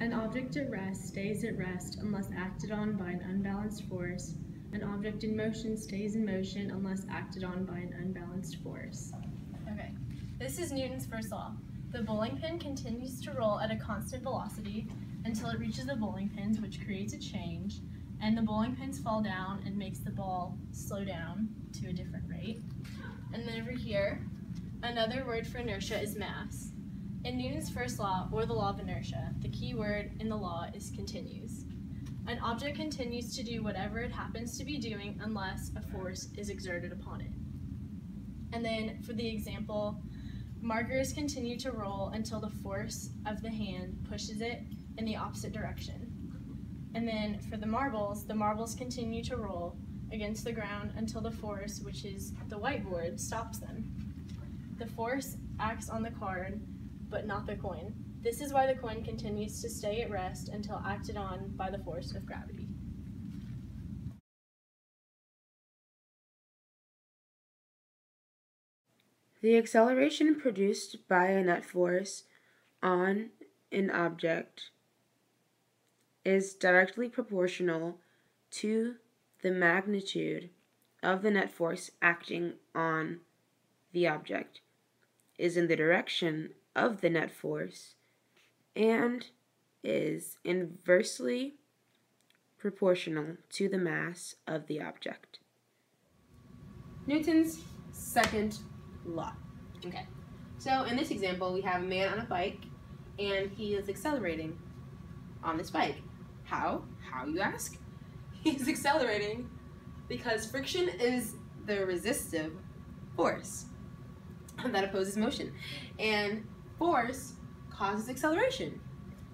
An object at rest stays at rest unless acted on by an unbalanced force. An object in motion stays in motion unless acted on by an unbalanced force. Okay, this is Newton's first law. The bowling pin continues to roll at a constant velocity until it reaches the bowling pins, which creates a change, and the bowling pins fall down and makes the ball slow down to a different rate. And then over here, another word for inertia is mass. In Newton's first law, or the law of inertia, the key word in the law is continues. An object continues to do whatever it happens to be doing unless a force is exerted upon it. And then for the example, markers continue to roll until the force of the hand pushes it in the opposite direction. And then for the marbles continue to roll against the ground until the force, which is the whiteboard, stops them. The force acts on the card, but not the coin. This is why the coin continues to stay at rest until acted on by the force of gravity. The acceleration produced by a net force on an object is directly proportional to the magnitude of the net force acting on the object, is in the direction of the net force, and is inversely proportional to the mass of the object. Newton's second law. Okay, so in this example, we have a man on a bike, and he is accelerating on this bike. How? How, you ask? He's accelerating because friction is the resistive force that opposes motion, and force causes acceleration.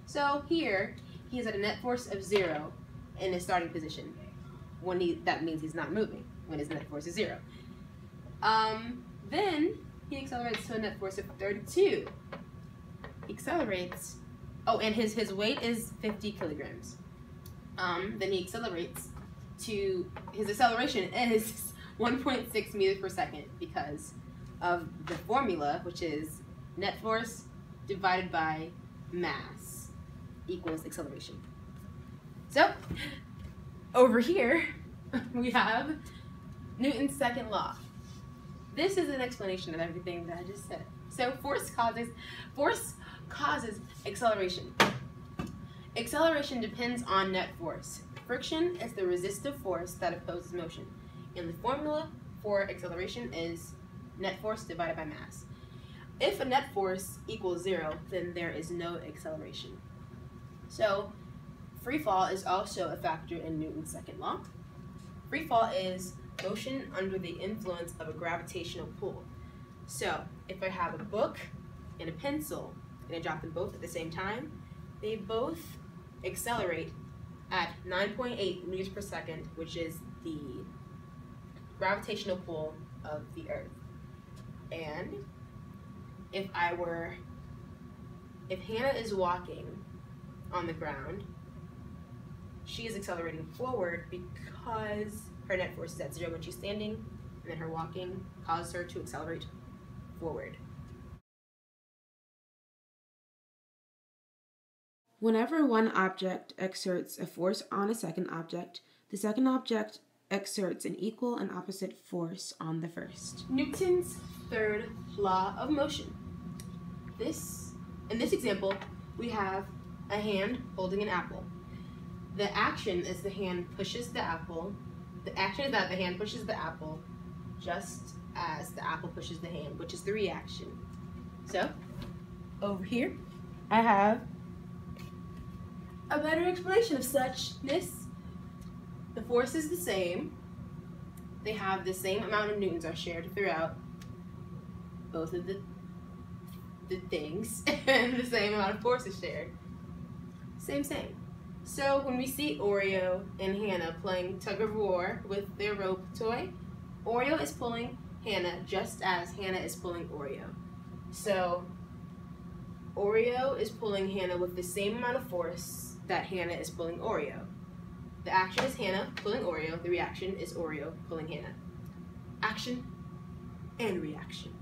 So here, he is at a net force of 0 in his starting position. That means he's not moving when his net force is 0. Then he accelerates to a net force of 32. He accelerates, and his weight is 50 kilograms. Then he accelerates to, his acceleration is 1.6 meters per second because of the formula, which is net force divided by mass equals acceleration. So, over here, we have Newton's second law. This is an explanation of everything that I just said. So, force causes acceleration. Acceleration depends on net force. Friction is the resistive force that opposes motion. And the formula for acceleration is net force divided by mass. If a net force equals 0, then there is no acceleration. So, free fall is also a factor in Newton's second law. Free fall is motion under the influence of a gravitational pull. So, if I have a book and a pencil, and I drop them both at the same time, they both accelerate at 9.8 meters per second, which is the gravitational pull of the Earth. And if Hannah is walking on the ground, she is accelerating forward because her net force is at 0 when she's standing, and then her walking causes her to accelerate forward. Whenever one object exerts a force on a second object, the second object exerts an equal and opposite force on the first. Newton's third law of motion. In this example, we have a hand holding an apple. The action is the hand pushes the apple. The action is that the hand pushes the apple just as the apple pushes the hand, which is the reaction. So, over here, I have a better explanation of suchness. The force is the same. They have the same amount of newtons are shared throughout both of the things, and the same amount of force is shared. Same. So when we see Oreo and Hannah playing tug of war with their rope toy, Oreo is pulling Hannah just as Hannah is pulling Oreo. So Oreo is pulling Hannah with the same amount of force that Hannah is pulling Oreo. The action is Hannah pulling Oreo, the reaction is Oreo pulling Hannah. Action and reaction.